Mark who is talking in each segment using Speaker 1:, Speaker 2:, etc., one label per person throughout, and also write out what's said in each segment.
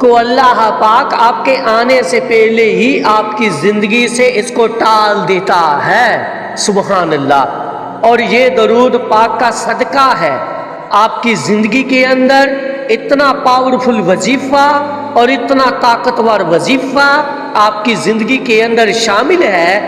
Speaker 1: کو اللہ پاک آپ کے آنے سے پہلے ہی آپ کی زندگی سے اس کو ٹال دیتا ہے۔ سبحان اللہ۔ اور یہ درود پاک کا صدقہ ہے، آپ کی زندگی کے اندر اتنا پاورفل وظیفہ اور اتنا طاقتور وظیفہ آپ کی زندگی کے اندر شامل ہے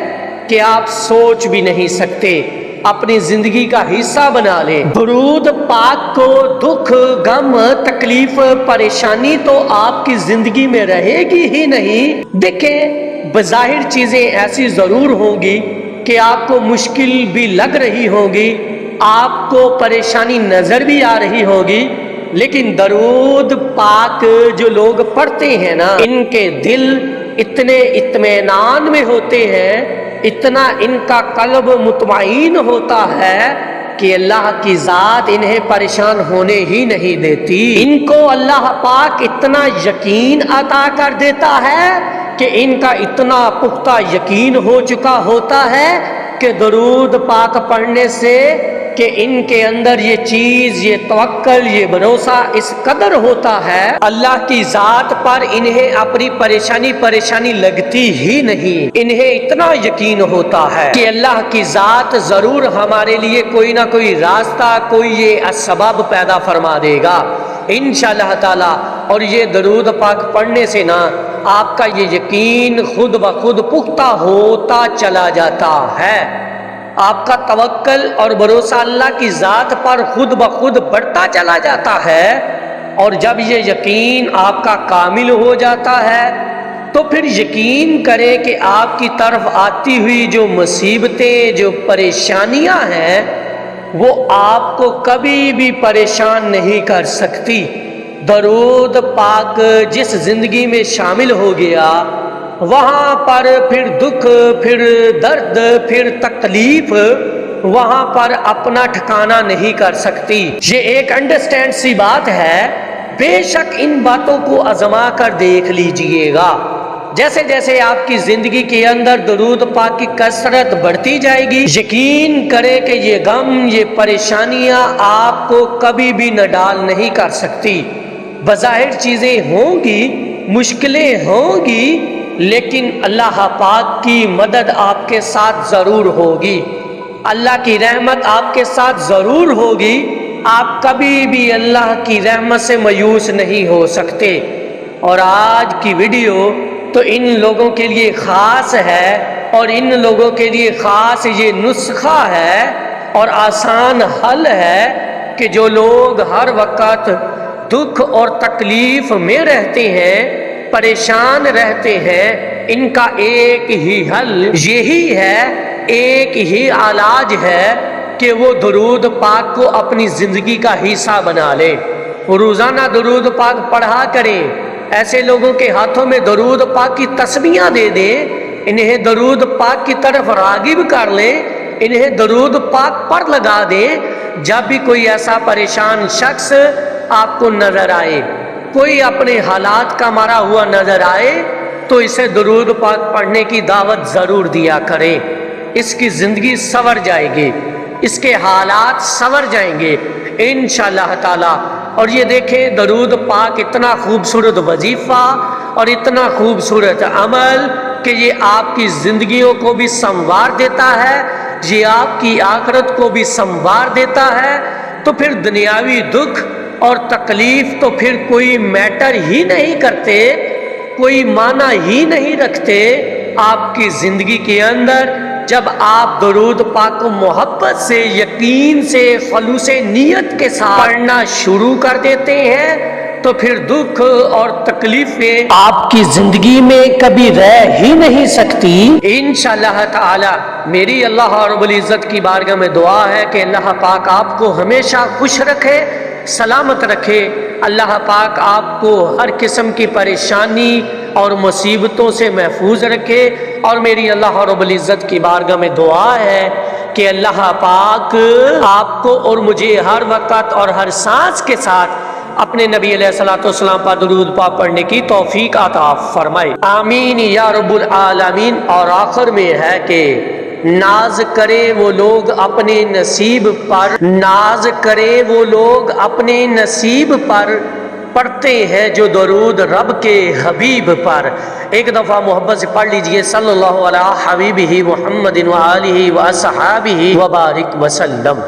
Speaker 1: کہ آپ سوچ بھی نہیں سکتے، اپنی زندگی کا حصہ بنا لیں۔ درود پاک کو دکھ، غم، تکلیف، پریشانی تو آپ کی زندگی میں رہے گی ہی نہیں۔ دیکھیں، بظاہر چیزیں ایسی ضرور ہوں گی کہ آپ کو مشکل بھی لگ رہی ہوگی، آپ کو پریشانی نظر بھی آ رہی ہوگی، لیکن درود پاک جو لوگ پڑھتے ہیں نا، ان کے دل اتنے اطمینان میں ہوتے ہیں، اتنا ان کا قلب مطمئن ہوتا ہے کہ اللہ کی ذات انہیں پریشان ہونے ہی نہیں دیتی۔ ان کو اللہ پاک اتنا یقین عطا کر دیتا ہے کہ ان کا اتنا پختہ یقین ہو چکا ہوتا ہے کہ درود پاک پڑھنے سے کہ ان کے اندر یہ چیز، یہ توکل، یہ بھروسہ اس قدر ہوتا ہے، اللہ کی ذات پر انہیں اپنی پریشانی لگتی ہی نہیں۔ انہیں اتنا یقین ہوتا ہے کہ اللہ کی ذات ضرور ہمارے لیے کوئی نہ کوئی راستہ، کوئی یہ اسباب پیدا فرما دے گا انشاءاللہ تعالی۔ اور یہ درود پاک پڑھنے سے نا آپ کا یہ یقین خود بخود پختہ ہوتا چلا جاتا ہے، آپ کا توکل اور بھروسہ اللہ کی ذات پر خود بخود بڑھتا چلا جاتا ہے۔ اور جب یہ یقین آپ کا کامل ہو جاتا ہے تو پھر یقین کریں کہ آپ کی طرف آتی ہوئی جو مصیبتیں، جو پریشانیاں ہیں، وہ آپ کو کبھی بھی پریشان نہیں کر سکتی۔ درود پاک جس زندگی میں شامل ہو گیا، وہاں پر پھر دکھ، پھر درد، پھر تکلیف وہاں پر اپنا ٹھکانہ نہیں کر سکتی۔ یہ ایک انڈرسٹینڈ سی بات ہے، بے شک ان باتوں کو آزما کر دیکھ لیجئے گا۔ جیسے جیسے آپ کی زندگی کے اندر درود پاک کی کثرت بڑھتی جائے گی، یقین کرے کہ یہ غم، یہ پریشانیاں آپ کو کبھی بھی نہ ڈال نہیں کر سکتی۔ بظاہر چیزیں ہوں گی، مشکلیں ہوں گی، لیکن اللہ پاک کی مدد آپ کے ساتھ ضرور ہوگی، اللہ کی رحمت آپ کے ساتھ ضرور ہوگی۔ آپ کبھی بھی اللہ کی رحمت سے مایوس نہیں ہو سکتے۔ اور آج کی ویڈیو تو ان لوگوں کے لیے خاص ہے، اور ان لوگوں کے لیے خاص یہ نسخہ ہے اور آسان حل ہے کہ جو لوگ ہر وقت دکھ اور تکلیف میں رہتے ہیں، پریشان رہتے ہیں، ان کا ایک ہی حل یہی ہے، ایک ہی علاج ہے کہ وہ درود پاک کو اپنی زندگی کا حصہ بنا لے۔ روزانہ درود پاک پڑھا کریں، ایسے لوگوں کے ہاتھوں میں درود پاک کی تسبیحاں دے دیں، انہیں درود پاک کی طرف راغب کر لیں، انہیں درود پاک پر لگا دیں۔ جب بھی کوئی ایسا پریشان شخص آپ کو نظر آئے، کوئی اپنے حالات کا مارا ہوا نظر آئے، تو اسے درود پاک پڑھنے کی دعوت ضرور دیا کریں۔ اس کی زندگی سنور جائے گی، اس کے حالات سنور جائیں گے انشاءاللہ تعالی۔ اور یہ دیکھیں، درود پاک اتنا خوبصورت وظیفہ اور اتنا خوبصورت عمل کہ یہ آپ کی زندگیوں کو بھی سنوار دیتا ہے، یہ آپ کی آخرت کو بھی سنوار دیتا ہے۔ تو پھر دنیاوی دکھ اور تکلیف تو پھر کوئی میٹر ہی نہیں کرتے، کوئی معنی ہی نہیں رکھتے آپ کی زندگی کے اندر۔ جب آپ درود پاک کو محبت سے، یقین سے، خلوص نیت کے ساتھ پڑھنا شروع کر دیتے ہیں تو پھر دکھ اور تکلیفیں آپ کی زندگی میں کبھی رہ ہی نہیں سکتی انشاءاللہ تعالی۔ میری اللہ رب العزت کی بارگاہ میں دعا ہے کہ اللہ پاک آپ کو ہمیشہ خوش رکھے، سلامت رکھے۔ اللہ پاک آپ کو ہر قسم کی پریشانی اور مصیبتوں سے محفوظ رکھے۔ اور میری اللہ رب العزت کی بارگاہ میں دعا ہے کہ اللہ پاک آپ کو اور مجھے ہر وقت اور ہر سانس کے ساتھ اپنے نبی علیہ الصلوۃ والسلام پر درود پاک پڑھنے کی توفیق عطا فرمائے، آمین یا رب العالمین۔ اور آخر میں ہے کہ ناز کرے وہ لوگ اپنے نصیب پر، ناز کرے وہ لوگ اپنے نصیب پر، پڑھتے ہیں جو درود رب کے حبیب پر، ایک دفعہ محبت سے پڑھ لیجئے صلی اللہ علیہ حبیبہ محمد وآلہ وصحابہ وبارک وسلم۔